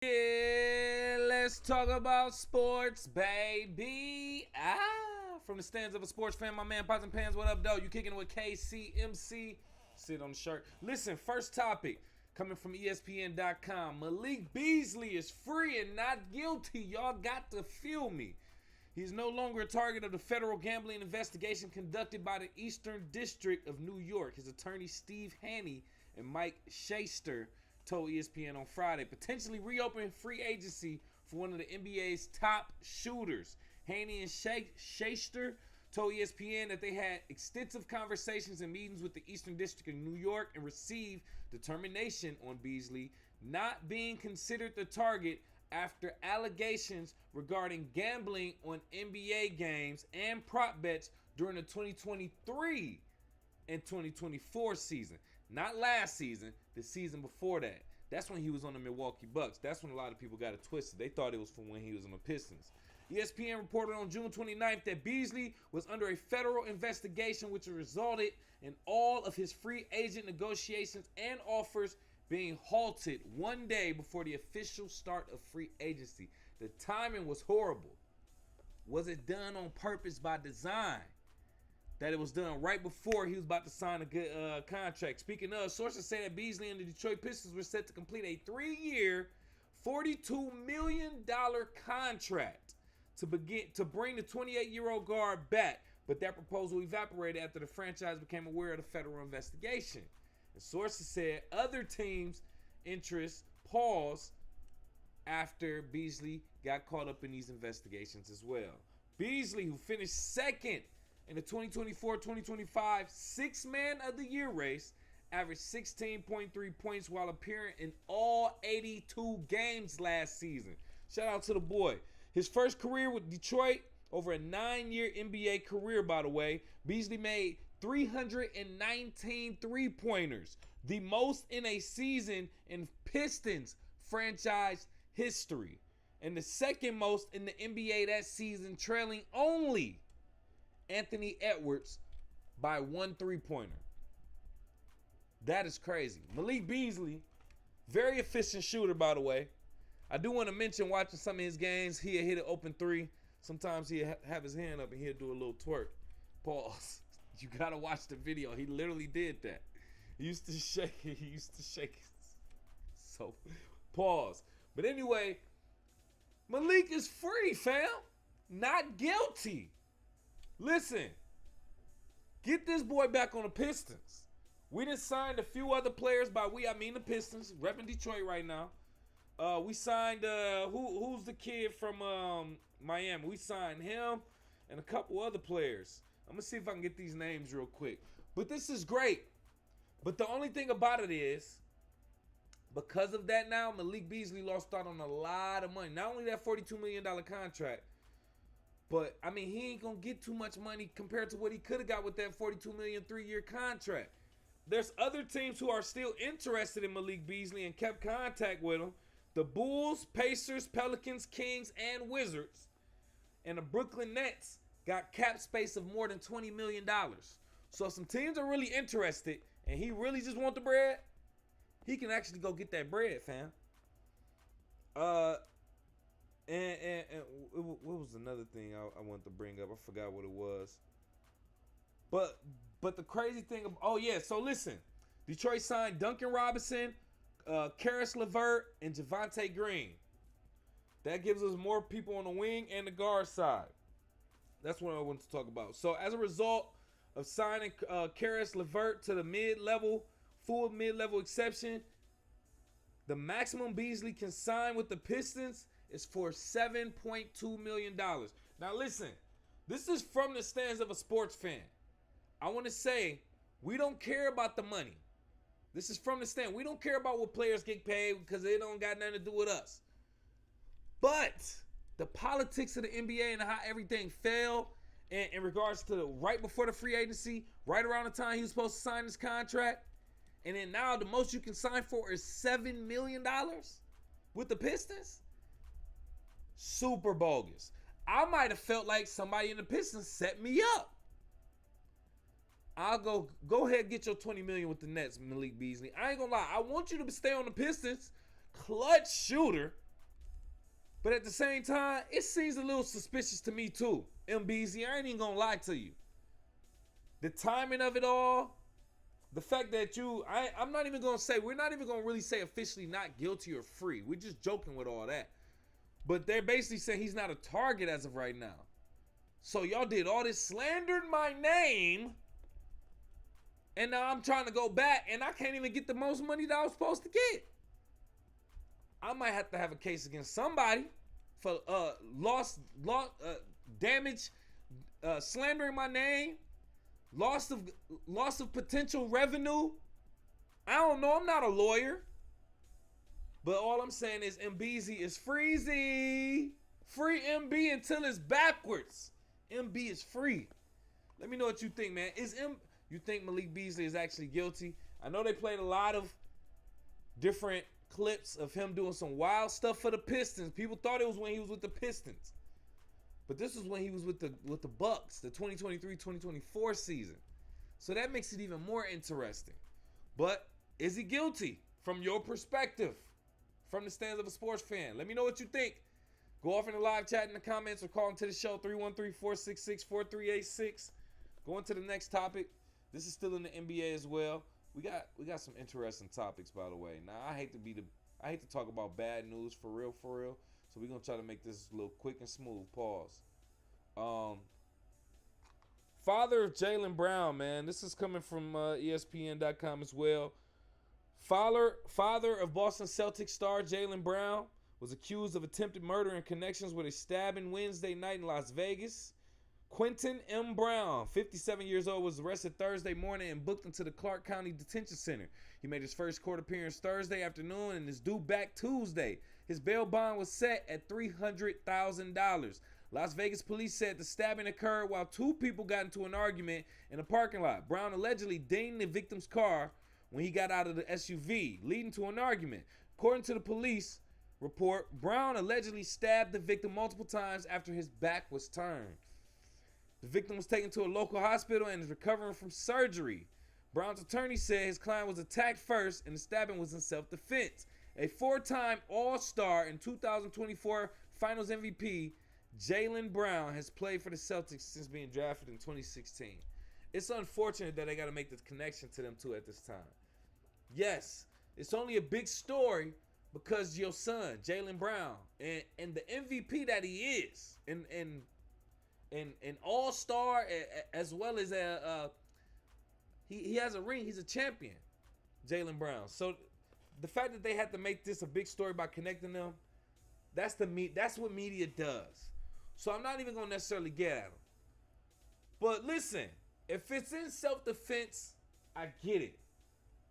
Yeah, let's talk about sports, baby. From the stands of a sports fan, my man Pots and Pans, what up, though? You kicking it with KCMC? Sit on the shirt. Listen, first topic coming from ESPN.com. Malik Beasley is free and not guilty. Y'all got to feel me. He's no longer a target of the federal gambling investigation conducted by the Eastern District of New York. His attorney, Steve Haney and Mike Schachter, told ESPN on Friday, potentially reopening free agency for one of the NBA's top shooters. Haney and Schachter told ESPN that they had extensive conversations and meetings with the Eastern District of New York and received determination on Beasley not being considered the target after allegations regarding gambling on NBA games and prop bets during the 2023 and 2024 season. Not last season, the season before that. That's when he was on the Milwaukee Bucks. That's when a lot of people got it twisted. They thought it was from when he was on the Pistons. ESPN reported on June 29th that Beasley was under a federal investigation which resulted in all of his free agent negotiations and offers being halted one day before the official start of free agency. The timing was horrible. Was it done on purpose by design? That it was done right before he was about to sign a good contract. Speaking of, sources say that Beasley and the Detroit Pistons were set to complete a 3-year, $42 million contract to bring the 28-year-old guard back. But that proposal evaporated after the franchise became aware of the federal investigation. And sources said other teams' interests paused after Beasley got caught up in these investigations as well. Beasley, who finished second in the 2024-2025 Six-Man of the Year race, averaged 16.3 points while appearing in all 82 games last season. Shout out to the boy. His first career with Detroit, over a 9-year NBA career, by the way, Beasley made 319 three-pointers, the most in a season in Pistons franchise history, and the second most in the NBA that season, trailing only Anthony Edwards by 1 three-pointer. That is crazy. Malik Beasley, very efficient shooter, by the way. I do want to mention, watching some of his games, he'll hit an open three. Sometimes he'll have his hand up and he'll do a little twerk. Pause. You got to watch the video. He literally did that. He used to shake it. He used to shake it. So, pause. But anyway, Malik is free, fam. Not guilty. Listen, get this boy back on the Pistons. We done signed a few other players. By we, I mean the Pistons, repping Detroit right now. We signed, who's the kid from Miami? We signed him and a couple other players. I'm going to see if I can get these names real quick. But this is great. But the only thing about it is, because of that now, Malik Beasley lost out on a lot of money. Not only that $42 million contract, but, I mean, he ain't going to get too much money compared to what he could have got with that $42 million 3-year contract. There's other teams who are still interested in Malik Beasley and kept contact with him. The Bulls, Pacers, Pelicans, Kings, and Wizards. And the Brooklyn Nets got cap space of more than $20 million. So if some teams are really interested and he really just want the bread, he can actually go get that bread, fam. And what was another thing I wanted to bring up? I forgot what it was. But the crazy thing, so listen. Detroit signed Duncan Robinson, Karis LeVert, and Javonte Green. That gives us more people on the wing and the guard side. That's what I wanted to talk about. So as a result of signing Karis LeVert to the full mid-level exception, the maximum Beasley can sign with the Pistons is for $7.2 million. Now listen, this is from the stands of a sports fan. I want to say, we don't care about the money. This is from the stand. We don't care about what players get paid because they don't got nothing to do with us. But the politics of the NBA and how everything fell in regards to right before the free agency, right around the time he was supposed to sign this contract, and then now the most you can sign for is $7 million with the Pistons? Super bogus. I might have felt like somebody in the Pistons set me up. I'll go ahead and get your $20 million with the Nets, Malik Beasley. I ain't gonna lie. I want you to stay on the Pistons. Clutch shooter. But at the same time, it seems a little suspicious to me too. Beasley, I ain't even gonna lie to you. The timing of it all, the fact that I'm not even gonna say, we're not even gonna really say officially not guilty or free. We're just joking with all that. But they're basically saying he's not a target as of right now. So y'all did all this, slandered my name, and now I'm trying to go back, and I can't even get the most money that I was supposed to get. I might have to have a case against somebody for damage, slandering my name, loss of potential revenue. I don't know. I'm not a lawyer. But all I'm saying is MBZ is freezy. Free MB until it's backwards. MB is free. Let me know what you think, man. You think Malik Beasley is actually guilty? I know they played a lot of different clips of him doing some wild stuff for the Pistons. People thought it was when he was with the Pistons. But this was when he was with the Bucks, the 2023-2024 season. So that makes it even more interesting. But is he guilty from your perspective? From the stands of a sports fan. Let me know what you think. Go off in the live chat in the comments or call into the show 313-466-4386. Going to the next topic. This is still in the NBA as well. We got some interesting topics, by the way. Now I hate to talk about bad news for real. So we're gonna try to make this a little quick and smooth. Pause. Father of Jaylen Brown, man. This is coming from ESPN.com as well. Father of Boston Celtics star Jaylen Brown was accused of attempted murder in connections with a stabbing Wednesday night in Las Vegas. Quentin M. Brown, 57 years old, was arrested Thursday morning and booked into the Clark County Detention Center. He made his first court appearance Thursday afternoon and is due back Tuesday. His bail bond was set at $300,000. Las Vegas police said the stabbing occurred while two people got into an argument in a parking lot. Brown allegedly dinged the victim's car when he got out of the SUV, leading to an argument. According to the police report, Brown allegedly stabbed the victim multiple times after his back was turned. The victim was taken to a local hospital and is recovering from surgery. Brown's attorney said his client was attacked first and the stabbing was in self-defense. A four-time All-Star and 2024 Finals MVP, Jaylen Brown has played for the Celtics since being drafted in 2016. It's unfortunate that they got to make this connection to them two at this time. Yes, it's only a big story because your son, Jaylen Brown, and the MVP that he is, and an all-star as well as he has a ring. He's a champion, Jaylen Brown. So the fact that they had to make this a big story by connecting them, that's what media does. So I'm not even gonna necessarily get at them. But listen, if it's in self-defense, I get it.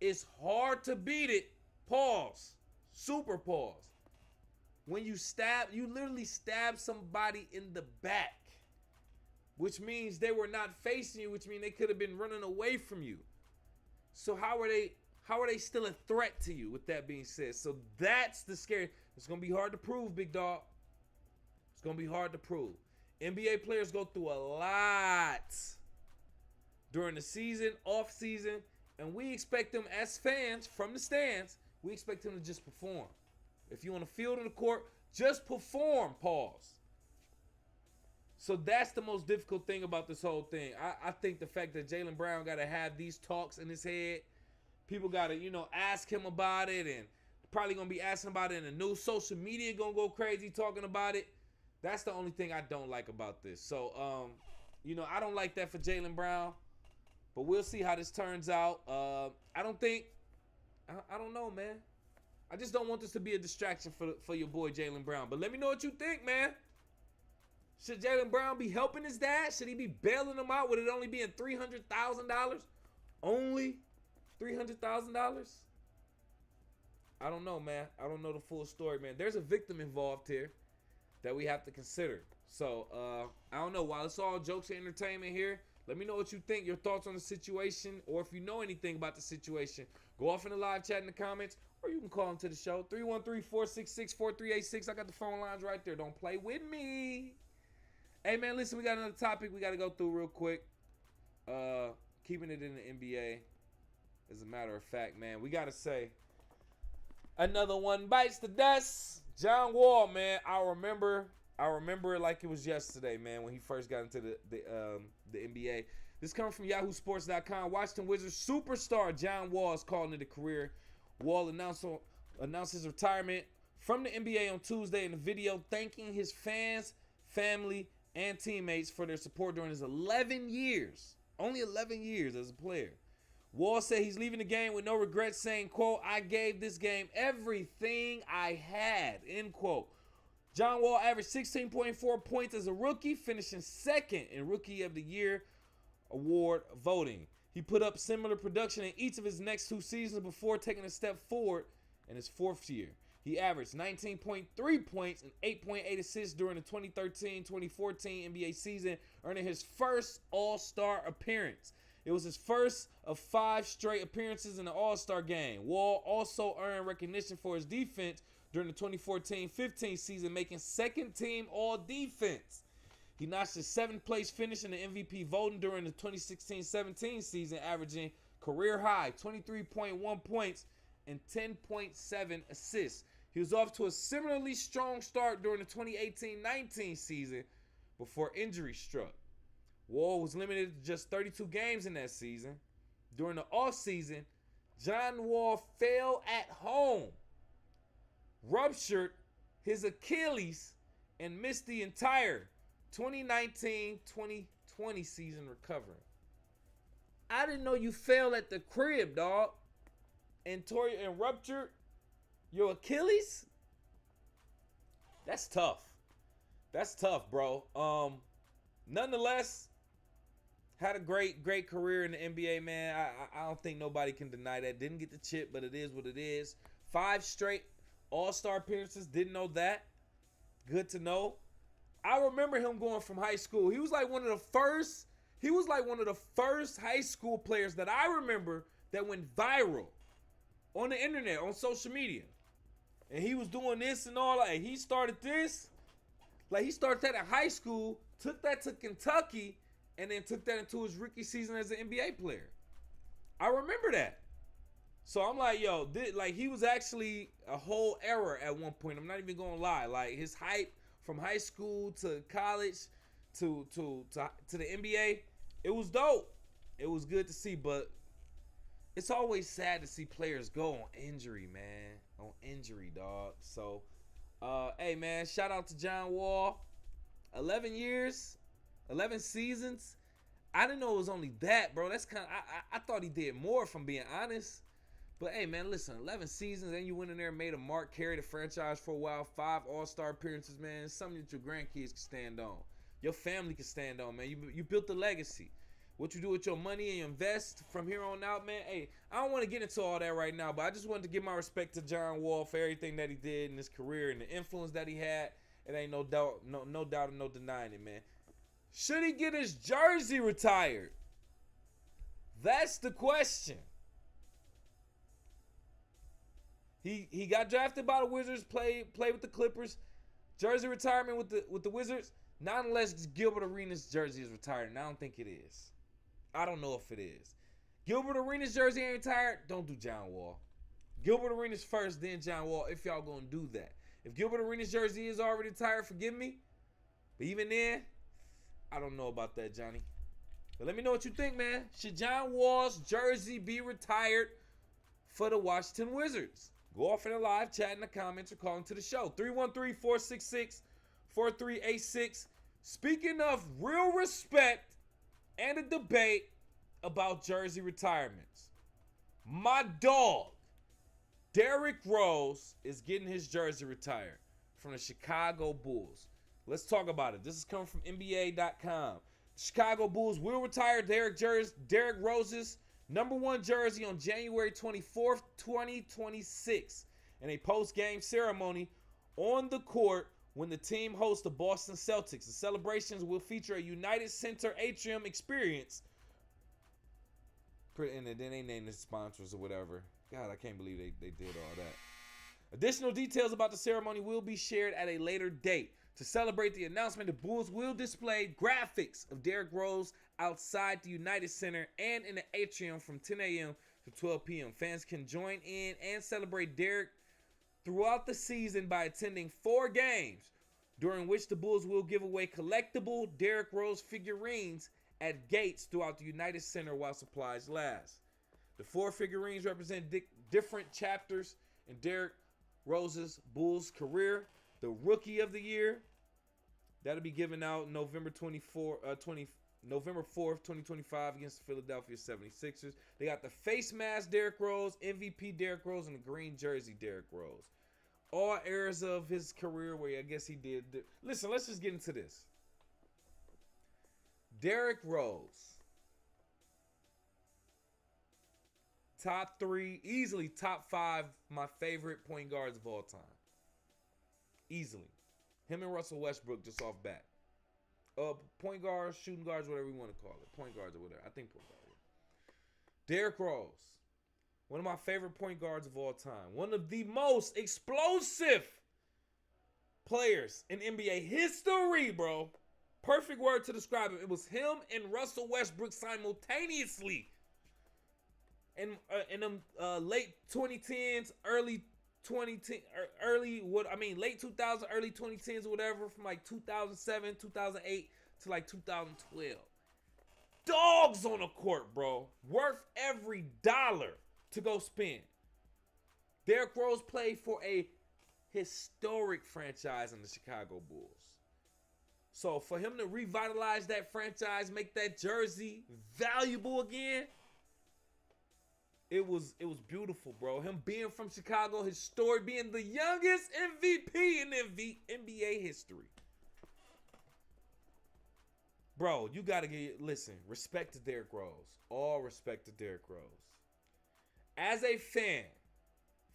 It's hard to beat it. Pause. Super pause. When you literally stab somebody in the back, which means they were not facing you, which means they could have been running away from you. So how are they still a threat to you, with that being said? So that's the scary. It's going to be hard to prove, big dog. It's going to be hard to prove. NBA players go through a lot during the season, off season, and we expect them as fans from the stands, we expect them to just perform. If you on the field or the court, just perform, pause. So that's the most difficult thing about this whole thing. I think the fact that Jaylen Brown got to have these talks in his head, people got to, ask him about it, and probably going to be asking about it in the news. Social media going to go crazy talking about it. That's the only thing I don't like about this. So, I don't like that for Jaylen Brown, but we'll see how this turns out. I don't know, man. I just don't want this to be a distraction for your boy Jaylen Brown. But let me know what you think, man. Should Jaylen Brown be helping his dad? Should he be bailing him out with it only being $300,000? Only $300,000? I don't know, man. I don't know the full story, man. There's a victim involved here that we have to consider. So, I don't know. While it's all jokes and entertainment here, let me know what you think, your thoughts on the situation, or if you know anything about the situation. Go off in the live chat in the comments, or you can call into the show, 313-466-4386. I got the phone lines right there. Don't play with me. Hey, man, listen, we got another topic we got to go through real quick. Keeping it in the NBA, as a matter of fact, man, we got to say, another one bites the dust. John Wall, man, I remember it like it was yesterday, man, when he first got into the NBA. This comes from YahooSports.com. Washington Wizards superstar John Wall is calling it a career. Wall announced his retirement from the NBA on Tuesday in a video thanking his fans, family, and teammates for their support during his 11 years, only 11 years as a player. Wall said he's leaving the game with no regrets, saying, quote, "I gave this game everything I had," end quote. John Wall averaged 16.4 points as a rookie, finishing second in Rookie of the Year award voting. He put up similar production in each of his next 2 seasons before taking a step forward in his 4th year. He averaged 19.3 points and 8.8 assists during the 2013-2014 NBA season, earning his first All-Star appearance. It was his first of 5 straight appearances in the All-Star game. Wall also earned recognition for his defense during the 2014-15 season, making second team All-Defense. He notched his 7th place finish in the MVP voting during the 2016-17 season, averaging career high 23.1 points and 10.7 assists. He was off to a similarly strong start during the 2018-19 season before injury struck. Wall was limited to just 32 games in that season. During the offseason, John Wall fell at home, ruptured his Achilles, and missed the entire 2019-2020 season recovering. I didn't know you fell at the crib, dog, and ruptured your Achilles. That's tough. That's tough, bro. Nonetheless, had a great career in the NBA, man. I don't think nobody can deny that. Didn't get the chip, but it is what it is. 5 straight All-Star appearances. Didn't know that. Good to know. I remember him going from high school. He was like one of the first high school players that I remember that went viral on the internet, on social media. And he was doing this and all. Like, he started this. Like, he started that in high school, took that to Kentucky, and then took that into his rookie season as an NBA player. I remember that. So I'm like, yo, he was actually a whole era at one point. I'm not even gonna lie. Like, his hype from high school to college to the NBA, it was dope. It was good to see, but it's always sad to see players go on injury, man. On injury, dog. So, hey, man, shout out to John Wall. 11 years, 11 seasons. I didn't know it was only that, bro. That's kind of, I thought he did more, if I'm being honest. But, hey, man, listen, 11 seasons, and you went in there and made a mark, carried the franchise for a while, 5 All-Star appearances, man. It's something that your grandkids can stand on. Your family can stand on, man. You built a legacy. What you do with your money and you invest from here on out, man. Hey, I don't want to get into all that right now, but I just wanted to give my respect to John Wall for everything that he did in his career and the influence that he had. It ain't no doubt and no denying it, man. Should he get his jersey retired? That's the question. He got drafted by the Wizards, played with the Clippers. Jersey retirement with the Wizards. Not unless Gilbert Arenas' jersey is retired, and I don't think it is. I don't know if it is. Gilbert Arenas' jersey ain't retired, don't do John Wall. Gilbert Arenas first, then John Wall, if y'all gonna do that. If Gilbert Arenas' jersey is already retired, forgive me. But even then, I don't know about that, Johnny. But let me know what you think, man. Should John Wall's jersey be retired for the Washington Wizards? Go off in the live chat in the comments or call into the show. 313-466-4386. Speaking of real respect and a debate about jersey retirements, my dog, Derrick Rose, is getting his jersey retired from the Chicago Bulls. Let's talk about it. This is coming from NBA.com. Chicago Bulls will retire Derrick Rose's #1 jersey on January 24th, 2026 in a post-game ceremony on the court when the team hosts the Boston Celtics. The celebrations will feature a United Center atrium experience. And then they named the sponsors or whatever. God, I can't believe they did all that. Additional details about the ceremony will be shared at a later date. To celebrate the announcement, the Bulls will display graphics of Derrick Rose outside the United Center and in the atrium from 10 a.m. to 12 p.m. Fans can join in and celebrate Derrick throughout the season by attending 4 games, during which the Bulls will give away collectible Derrick Rose figurines at gates throughout the United Center while supplies last. The 4 figurines represent different chapters in Derrick Rose's Bulls career. The Rookie of the Year, that'll be given out November 4th, 2025 against the Philadelphia 76ers. They got the face mask Derrick Rose, MVP Derrick Rose, and the green jersey Derrick Rose. All eras of his career where I guess he did. Listen, let's just get into this. Derrick Rose, top 3, easily top 5, my favorite point guards of all time. Easily. Him and Russell Westbrook just off bat. Point guards, shooting guards, whatever you want to call it. Point guards or whatever. I think point guard. Yeah. Derrick Rose, one of my favorite point guards of all time. One of the most explosive players in NBA history, bro. Perfect word to describe him. It was him and Russell Westbrook simultaneously. In them late 2010s, late 2000s, early 2010s or whatever, from like 2007, 2008 to like 2012. Dogs on the court, bro. Worth every dollar to go spend. Derrick Rose played for a historic franchise in the Chicago Bulls. So for him to revitalize that franchise, make that jersey valuable again, it was beautiful, bro. Him being from Chicago, his story being the youngest MVP in NBA history. Bro, you got to listen, respect to Derrick Rose. All respect to Derrick Rose. As a fan,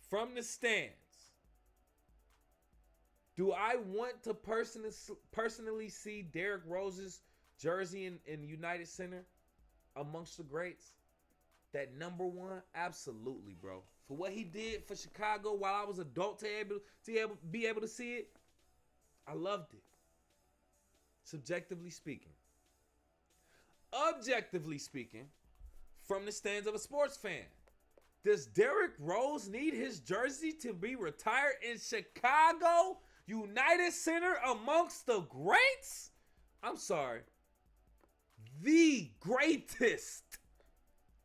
from the stands, do I want to personally see Derrick Rose's jersey in United Center amongst the greats? That number 1? Absolutely, bro. For what he did for Chicago while I was adult to be able to see it, I loved it. Subjectively speaking. Objectively speaking, from the stands of a sports fan, does Derrick Rose need his jersey to be retired in Chicago United Center amongst the greats? I'm sorry. The greatest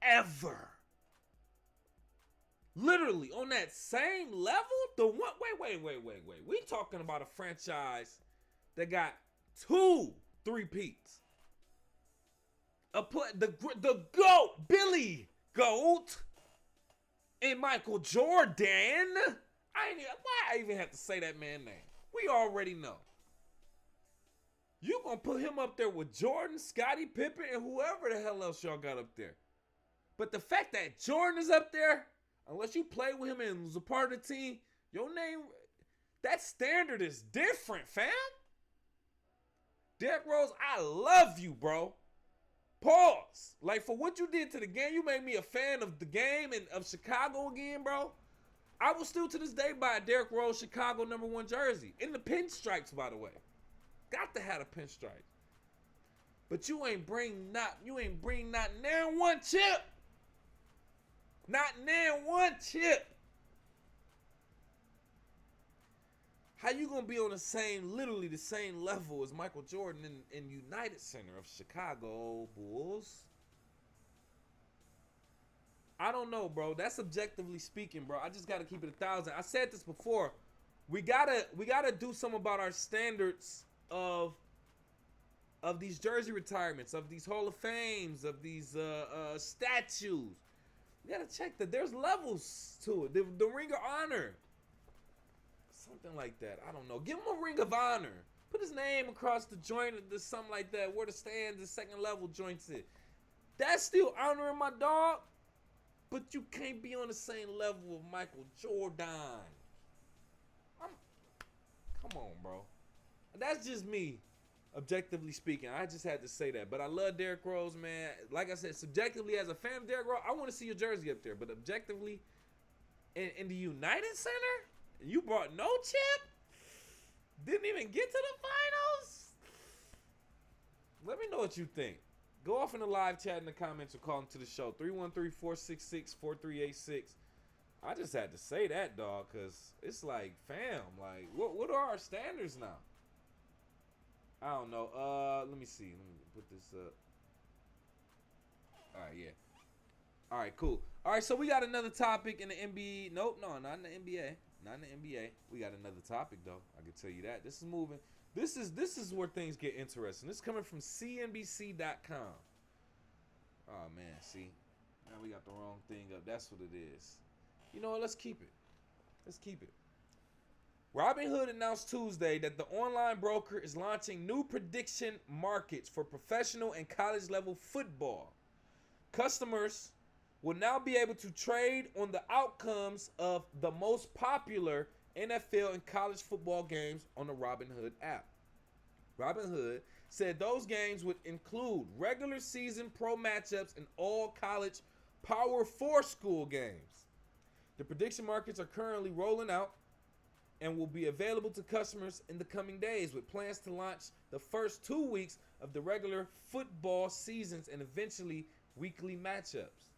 ever. Literally on that same level? The one. Wait. We talking about a franchise that got 2 3-peats. The GOAT, Billy GOAT, and Michael Jordan. Why I even have to say that man's name? We already know. You gonna put him up there with Jordan, Scottie Pippen, and whoever the hell else y'all got up there. But the fact that Jordan is up there, unless you played with him and was a part of the team, your name, that standard is different, fam. Derrick Rose, I love you, bro. Pause. Like, for what you did to the game, you made me a fan of the game and of Chicago again, bro. I will still to this day buy a Derrick Rose Chicago number 1 jersey. In the pinstripes, by the way. Got to have a pinstripe. But you ain't bring not now 1 chip. Not now 1 chip. How you gonna be on literally the same level as Michael Jordan in United Center of Chicago Bulls? I don't know, bro. That's objectively speaking, bro. I just gotta keep it 1,000. I said this before. We gotta do something about our standards of these jersey retirements, of these Hall of Fames, of these statues. We gotta check that there's levels to it. The Ring of Honor. Something like that. I don't know. Give him a Ring of Honor. Put his name across the joint or something like that. Where the stands, the second level joints it. That's still honoring my dog. But you can't be on the same level of Michael Jordan. Come on, bro. That's just me, objectively speaking. I just had to say that. But I love Derrick Rose, man. Like I said, subjectively, as a fan of Derrick Rose, I want to see your jersey up there. But objectively, in the United Center, you brought no chip? Didn't even get to the finals? Let me know what you think. Go off in the live chat in the comments or call into the show. 313-466-4386. I just had to say that, dog, because it's like, fam, like, what are our standards now? I don't know. Let me see. Let me put this up. All right, yeah. All right, cool. All right, so we got another topic in the NBA. Nope, no, not in the NBA. Not in the NBA. We got another topic though. I can tell you that. This is moving. This is where things get interesting. This is coming from CNBC.com. Oh man, see. Now we got the wrong thing up. That's what it is. You know what? Let's keep it. Let's keep it. Robinhood announced Tuesday that the online broker is launching new prediction markets for professional and college level football. Customers will now be able to trade on the outcomes of the most popular NFL and college football games on the Robinhood app. Robinhood said those games would include regular season pro matchups and all college Power 4 school games. The prediction markets are currently rolling out and will be available to customers in the coming days, with plans to launch the first 2 weeks of the regular football seasons and eventually weekly matchups.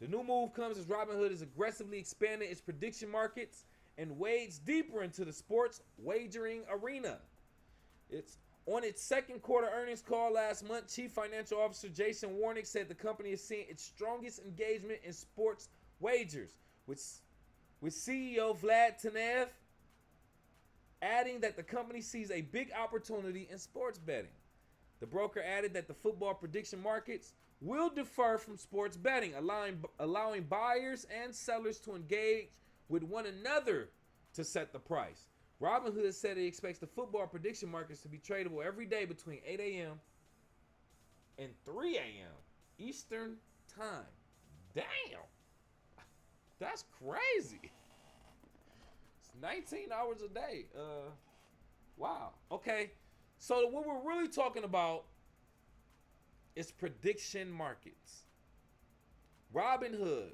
The new move comes as Robinhood is aggressively expanding its prediction markets and wades deeper into the sports wagering arena. It's on its second quarter earnings call last month. Chief Financial Officer Jason Warnick said the company is seeing its strongest engagement in sports wagers, with CEO Vlad Tenev adding that the company sees a big opportunity in sports betting. The broker added that the football prediction markets will differ from sports betting, allowing buyers and sellers to engage with one another to set the price. Robinhood said it expects the football prediction markets to be tradable every day between 8 a.m. and 3 a.m. Eastern Time. Damn. That's crazy. It's 19 hours a day. Wow. Okay. So what we're really talking about is prediction markets. Robinhood,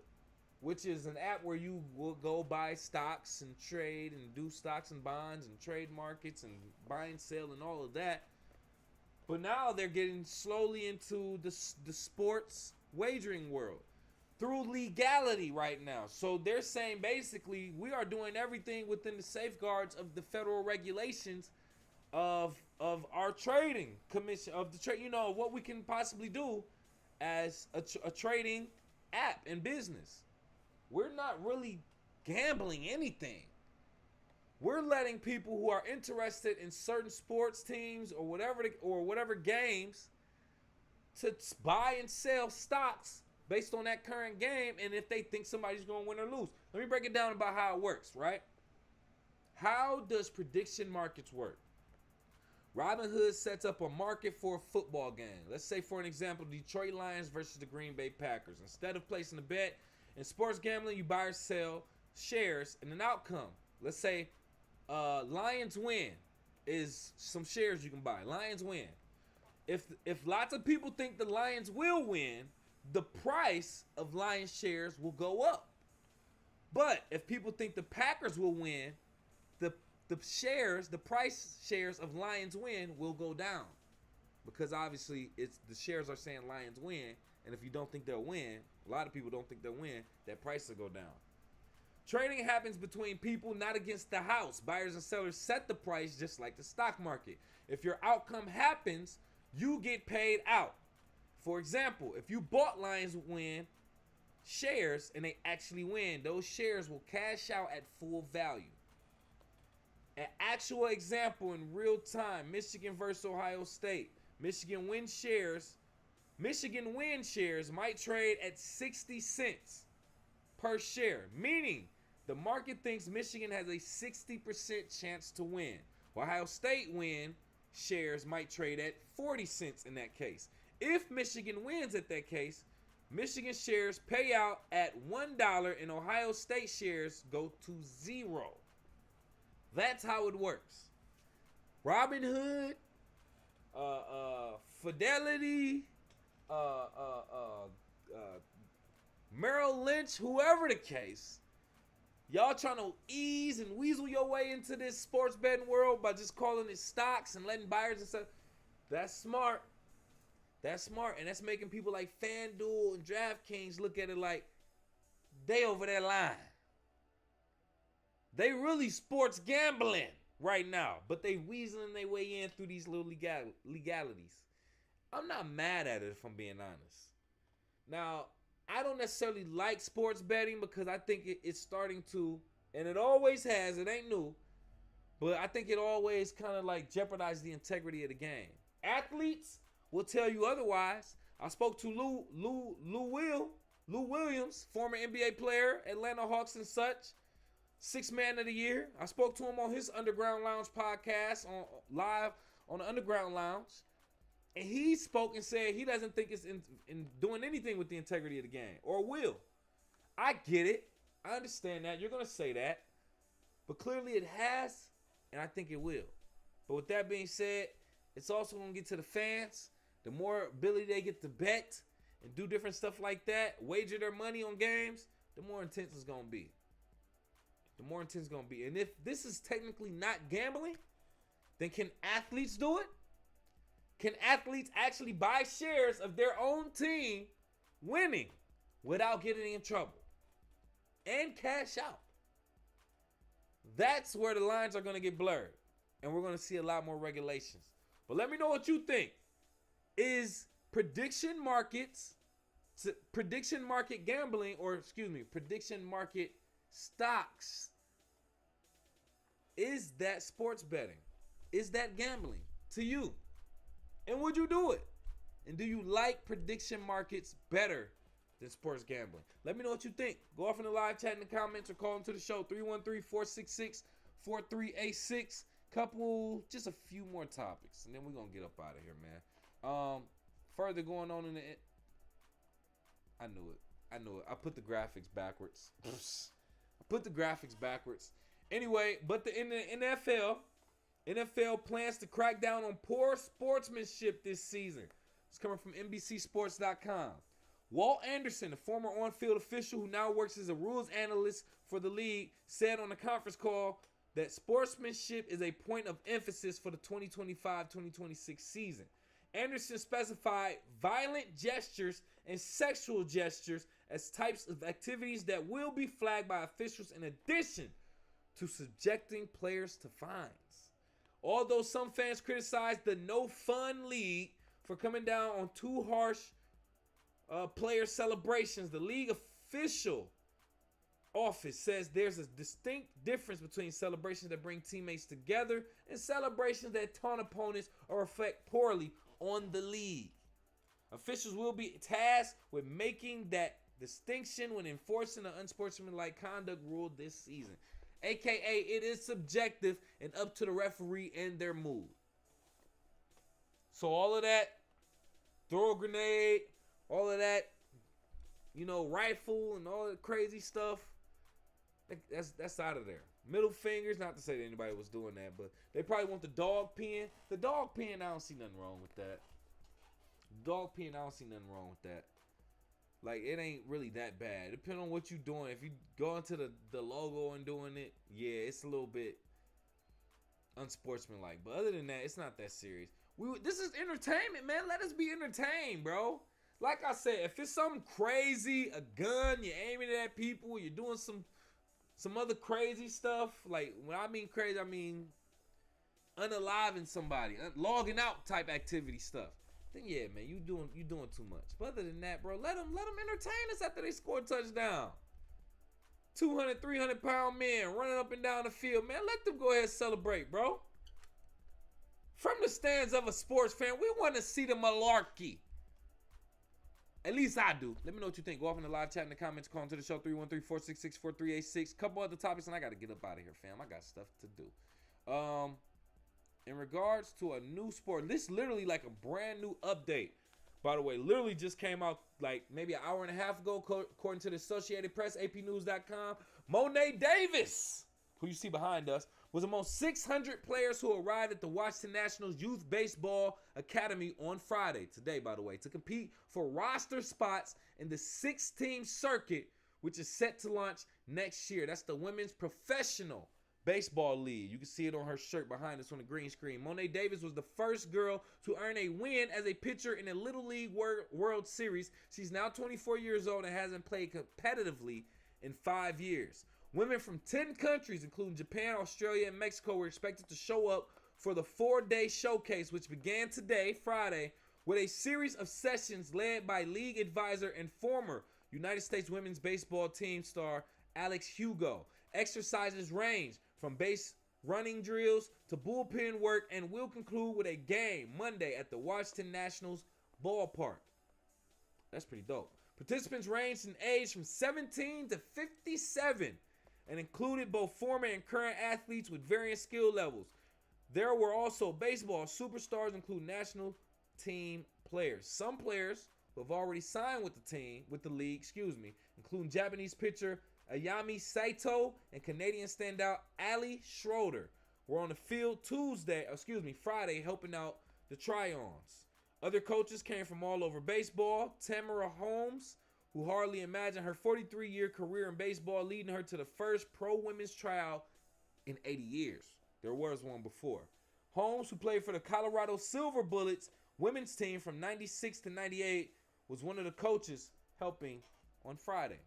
which is an app where you will go buy stocks and trade and do stocks and bonds and trade markets and buy and sell and all of that. But now they're getting slowly into the sports wagering world through legality right now. So they're saying basically we are doing everything within the safeguards of the federal regulations of our trading commission, of the trade, what we can possibly do as a trading app and business. We're not really gambling anything. We're letting people who are interested in certain sports teams or whatever games to buy and sell stocks based on that current game, and if they think somebody's going to win or lose. Let me break it down about how it works, right? How does prediction markets work? Robinhood sets up a market for a football game. Let's say, for an example, Detroit Lions versus the Green Bay Packers. Instead of placing a bet in sports gambling, you buy or sell shares in an outcome. Let's say Lions win is some shares you can buy. Lions win. If lots of people think the Lions will win, the price of Lions shares will go up. But if people think the Packers will win, the price shares of Lions win will go down, because obviously the shares are saying Lions win, and if you don't think they'll win, a lot of people don't think they'll win, that price will go down. Trading happens between people, not against the house. Buyers and sellers set the price just like the stock market. If your outcome happens, you get paid out. For example, if you bought Lions win shares and they actually win, those shares will cash out at full value. An actual example in real time: Michigan versus Ohio State. Michigan win shares might trade at 60 cents per share, meaning the market thinks Michigan has a 60% chance to win. Ohio State win shares might trade at 40 cents in that case. If Michigan wins at that case, Michigan shares pay out at $1 and Ohio State shares go to 0. That's how it works. Robinhood, Fidelity, Merrill Lynch, whoever the case, y'all trying to ease and weasel your way into this sports betting world by just calling it stocks and letting buyers and stuff. That's smart. That's smart, and that's making people like FanDuel and DraftKings look at it like they over there lying. They really sports gambling right now, but they weaseling their way in through these little legalities. I'm not mad at it if I'm being honest. Now, I don't necessarily like sports betting because I think it's starting to, and it always has, it ain't new, but I think it always kind of like jeopardizes the integrity of the game. Athletes will tell you otherwise. I spoke to Lou Williams, former NBA player, Atlanta Hawks and such, 6th Man of the Year. I spoke to him on his Underground Lounge podcast on live on the Underground Lounge. And he spoke and said he doesn't think it's in doing anything with the integrity of the game or will. I get it. I understand that. You're going to say that. But clearly it has, and I think it will. But with that being said, it's also going to get to the fans. The more ability they get to bet and do different stuff like that, wager their money on games, the more intense it's going to be. The more intense it's going to be. And if this is technically not gambling, then can athletes do it? Can athletes actually buy shares of their own team winning without getting in trouble and cash out? That's where the lines are going to get blurred, and we're going to see a lot more regulations. But let me know what you think. Is prediction market gambling, or prediction market stocks, is that sports betting? Is that gambling to you? And would you do it? And do you like prediction markets better than sports gambling? Let me know what you think. Go off in the live chat in the comments or call into the show, 313-466-4386. Just a few more topics, and then we're going to get up out of here, man. Further going on in the... I knew it. I put the graphics backwards. Anyway, but in the NFL plans to crack down on poor sportsmanship this season. It's coming from NBCSports.com. Walt Anderson, the former on-field official who now works as a rules analyst for the league, said on a conference call that sportsmanship is a point of emphasis for the 2025-2026 season. Anderson specified violent gestures and sexual gestures as types of activities that will be flagged by officials in addition to subjecting players to fines. Although some fans criticized the no fun league for coming down on too harsh player celebrations, the league official office says there's a distinct difference between celebrations that bring teammates together and celebrations that taunt opponents or affect poorly on the league. Officials will be tasked with making that distinction when enforcing the unsportsmanlike conduct rule this season. AKA, it is subjective and up to the referee and their mood. So all of that, throw a grenade, all of that, rifle and all that crazy stuff, that's out of there. Middle fingers, not to say that anybody was doing that, but they probably want the dog pen. The dog pen, I don't see nothing wrong with that. Dog pen, I don't see nothing wrong with that. Like, it ain't really that bad. Depending on what you're doing. If you go into the logo and doing it, yeah, it's a little bit unsportsmanlike. But other than that, it's not that serious. This is entertainment, man. Let us be entertained, bro. Like I said, if it's something crazy, a gun, you're aiming it at people, you're doing some other crazy stuff. Like, when I mean crazy, I mean unaliving somebody, logging out type activity stuff. Then yeah, man, you doing too much. But other than that, bro, let them entertain us after they score a touchdown. 200, 300 pound men running up and down the field, man. Let them go ahead and celebrate, bro. From the stands of a sports fan, we want to see the malarkey. At least I do. Let me know what you think. Go off in the live chat in the comments. Call into the show, 313-466-4386. Couple other topics, and I got to get up out of here, fam. I got stuff to do. In regards to a new sport, this literally like a brand new update. By the way, literally just came out like maybe an hour and a half ago, according to the Associated Press, APnews.com. Monet Davis, who you see behind us, was among 600 players who arrived at the Washington Nationals Youth Baseball Academy on Friday, today, by the way, to compete for roster spots in the 6-team circuit, which is set to launch next year. That's the Women's Professional Baseball League. You can see it on her shirt behind us on the green screen. Monet Davis was the first girl to earn a win as a pitcher in a Little League World Series. She's now 24 years old and hasn't played competitively in 5 years. Women from 10 countries, including Japan, Australia, and Mexico, were expected to show up for the 4-day showcase, which began today, Friday, with a series of sessions led by league advisor and former United States women's baseball team star Alex Hugo. Exercises range from base running drills to bullpen work and will conclude with a game Monday at the Washington Nationals ballpark. That's pretty dope. Participants ranged in age from 17 to 57 and included both former and current athletes with varying skill levels. There were also baseball superstars, including national team players. Some players who have already signed with the league, including Japanese pitcher Ayami Saito and Canadian standout Ali Schroeder, were on the field Friday, helping out the try-ons. Other coaches came from all over baseball. Tamara Holmes, who hardly imagined her 43-year career in baseball leading her to the first pro women's tryout in 80 years. There was one before. Holmes, who played for the Colorado Silver Bullets women's team from 96 to 98, was one of the coaches helping on Friday.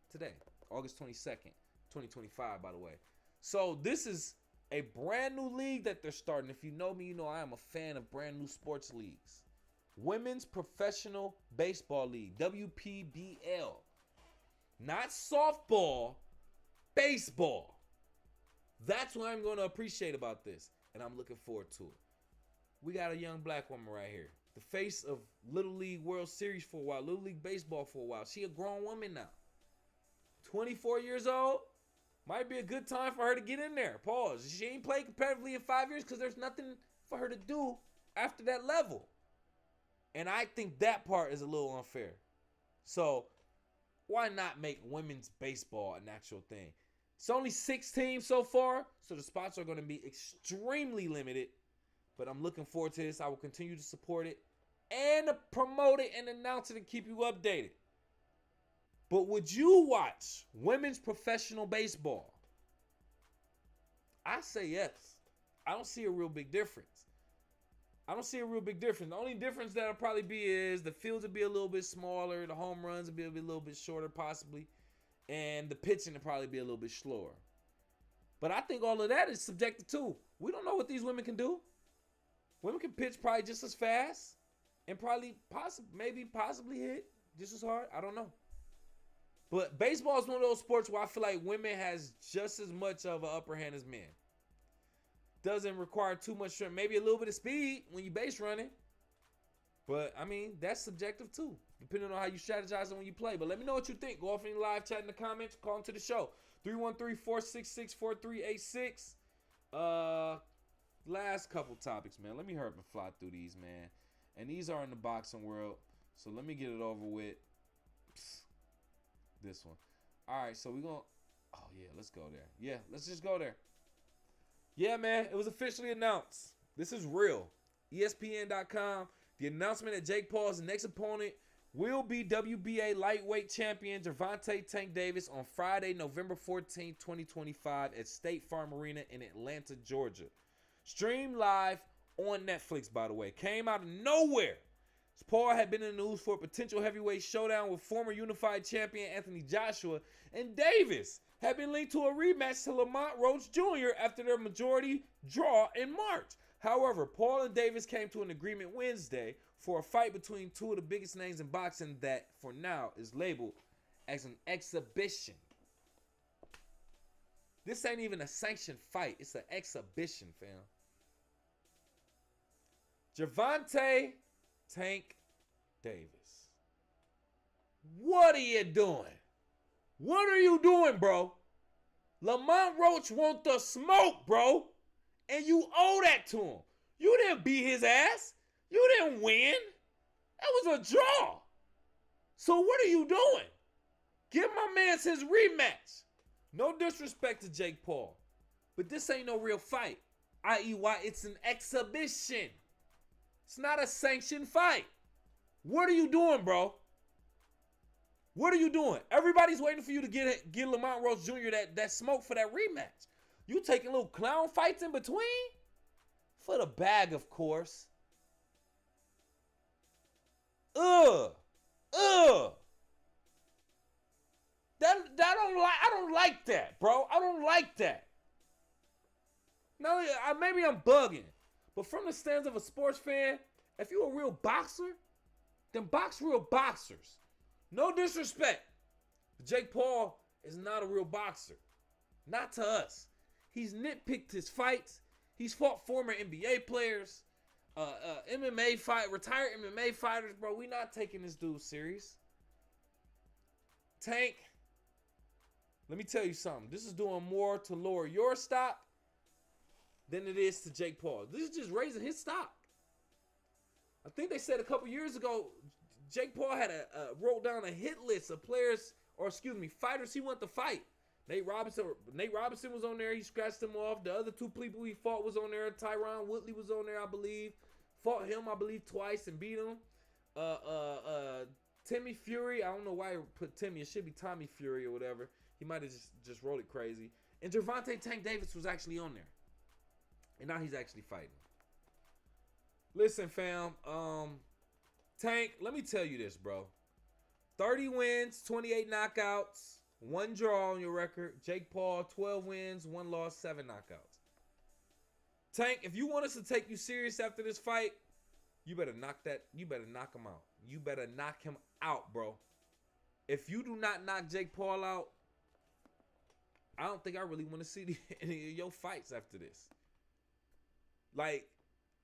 Today, August 22nd, 2025, by the way. So this is a brand new league that they're starting. If you know me, you know I am a fan of brand new sports leagues. Women's Professional Baseball League, WPBL. Not softball, baseball. That's what I'm going to appreciate about this, and I'm looking forward to it. We got a young black woman right here, the face of Little League World Series for a while, Little League Baseball for a while. She a grown woman now. 24 years old. Might be a good time for her to get in there. Pause. She ain't played competitively in 5 years because there's nothing for her to do after that level. And I think that part is a little unfair. So why not make women's baseball an actual thing? It's only 6 teams so far, so the spots are going to be extremely limited. But I'm looking forward to this. I will continue to support it and promote it and announce it and keep you updated. But would you watch women's professional baseball? I say yes. I don't see a real big difference. The only difference that'll probably be is the fields will be a little bit smaller, the home runs will be a little bit shorter possibly, and the pitching will probably be a little bit slower. But I think all of that is subjective too. We don't know what these women can do. Women can pitch probably just as fast and probably possibly hit just as hard. I don't know. But baseball is one of those sports where I feel like women has just as much of an upper hand as men. Doesn't require too much strength. Maybe a little bit of speed when you base running. But, I mean, that's subjective too, depending on how you strategize and when you play. But let me know what you think. Go off in the live chat in the comments. Call into the show. 313-466-4386. Last couple topics, man. Let me hurry up and fly through these, man. And these are in the boxing world. So let me get it over with. This one. All right, so we're going to... Oh, yeah, let's go there. Yeah, let's just go there. Yeah, man, it was officially announced. This is real. ESPN.com. The announcement that Jake Paul's next opponent will be WBA lightweight champion Gervonta Tank Davis on Friday, November 14, 2025 at State Farm Arena in Atlanta, Georgia. Streamed live on Netflix, by the way. Came out of nowhere. Paul had been in the news for a potential heavyweight showdown with former unified champion Anthony Joshua, and Davis had been linked to a rematch to Lamont Roach Jr. after their majority draw in March. However, Paul and Davis came to an agreement Wednesday for a fight between two of the biggest names in boxing that, for now, is labeled as an exhibition. This ain't even a sanctioned fight. It's an exhibition, fam. Gervonta Tank Davis. What are you doing? What are you doing, bro? Lamont Roach want the smoke, bro. And you owe that to him. You didn't beat his ass. You didn't win. That was a draw. So what are you doing? Give my man his rematch. No disrespect to Jake Paul, but this ain't no real fight. I.e. why it's an exhibition. It's not a sanctioned fight. What are you doing, bro? What are you doing? Everybody's waiting for you to get Lamont Roach Jr. that smoke for that rematch. You taking little clown fights in between? For the bag, of course. I don't like that, bro. I don't like that. No, maybe I'm bugging, but from the stands of a sports fan, if you're a real boxer, then box real boxers. No disrespect. Jake Paul is not a real boxer. Not to us. He's nitpicked his fights. He's fought former NBA players, retired MMA fighters, bro. We not taking this dude serious. Tank, let me tell you something. This is doing more to lower your stock than it is to Jake Paul. This is just raising his stock. I think they said a couple years ago, Jake Paul had wrote down a hit list of fighters he wanted to fight. Nate Robinson was on there. He scratched him off. The other two people he fought was on there. Tyron Woodley was on there, I believe. Fought him, I believe, twice and beat him. Timmy Fury. I don't know why he put Timmy. It should be Tommy Fury or whatever. He might have just rolled it crazy. And Gervonta Tank Davis was actually on there. And now he's actually fighting. Listen, fam. Tank, let me tell you this, bro. 30 wins, 28 knockouts. 1 draw on your record. Jake Paul, 12 wins, 1 loss, 7 knockouts. Tank, if you want us to take you serious after this fight, you better knock him out. You better knock him out, bro. If you do not knock Jake Paul out, I don't think I really want to see any of your fights after this. Like,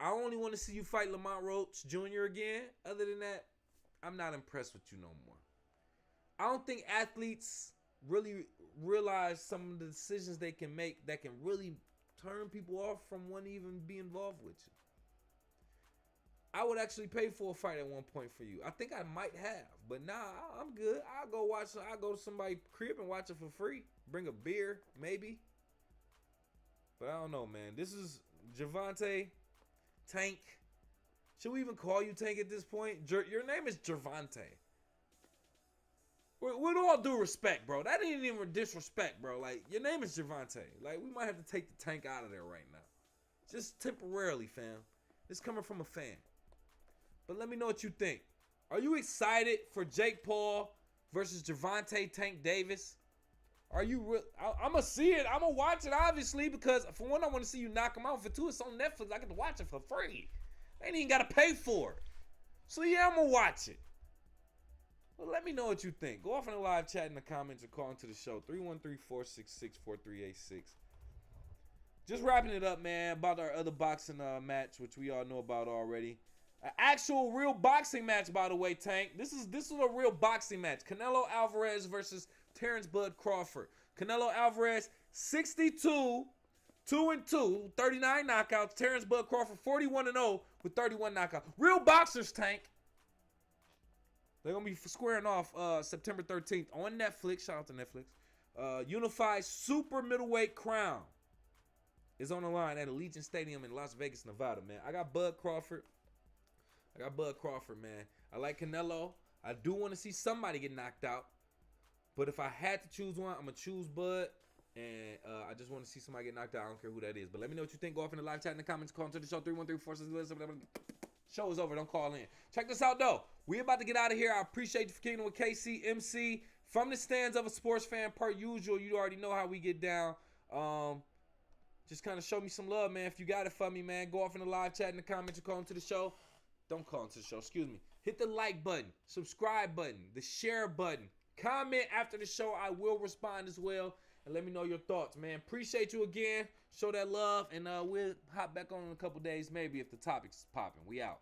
I only want to see you fight Lamont Roach Jr. again. Other than that, I'm not impressed with you no more. I don't think athletes really realize some of the decisions they can make that can really turn people off from wanting to even be involved with you. I would actually pay for a fight at one point for you. I think I might have, but nah, I'm good. I'll go to somebody's crib and watch it for free. Bring a beer, maybe. But I don't know, man. This is Gervonta Tank. Should we even call you Tank at this point? Your name is Gervonta. With all due respect, bro. That ain't even disrespect, bro. Like, your name is Gervonta. Like, we might have to take the Tank out of there right now. Just temporarily, fam. This coming from a fan. But let me know what you think. Are you excited for Jake Paul versus Gervonta Tank Davis? Are you I'm going to see it. I'm going to watch it, obviously, because for one, I want to see you knock him out. For two, it's on Netflix. I get to watch it for free. I ain't even got to pay for it. So, yeah, I'm going to watch it. Well, let me know what you think. Go off in the live chat in the comments or call into the show. 313-466-4386. Just wrapping it up, man, about our other boxing match, which we all know about already. An actual real boxing match, by the way, Tank. This is a real boxing match. Canelo Alvarez versus Terrence Bud Crawford. Canelo Alvarez, 62, 2-2, 39 knockouts. Terrence Bud Crawford, 41-0 with 31 knockouts. Real boxers, Tank. They're going to be squaring off September 13th on Netflix. Shout out to Netflix. Unified Super Middleweight Crown is on the line at Allegiant Stadium in Las Vegas, Nevada, man. I got Bud Crawford, man. I like Canelo. I do want to see somebody get knocked out. But if I had to choose one, I'm going to choose Bud. And I just want to see somebody get knocked out. I don't care who that is. But let me know what you think. Go off in the live chat in the comments. Call into the show. 313-466. Show is over. Don't call in. Check this out, though. We about to get out of here. I appreciate you for kicking with KCMC. From the stands of a sports fan, per usual. You already know how we get down. Just kind of show me some love, man. If you got it for me, man, go off in the live chat in the comments. You call into the show. Don't call into the show. Excuse me. Hit the like button, subscribe button, the share button. Comment after the show. I will respond as well. And let me know your thoughts, man. Appreciate you again. Show that love. And we'll hop back on in a couple days, maybe, if the topic's popping. We out.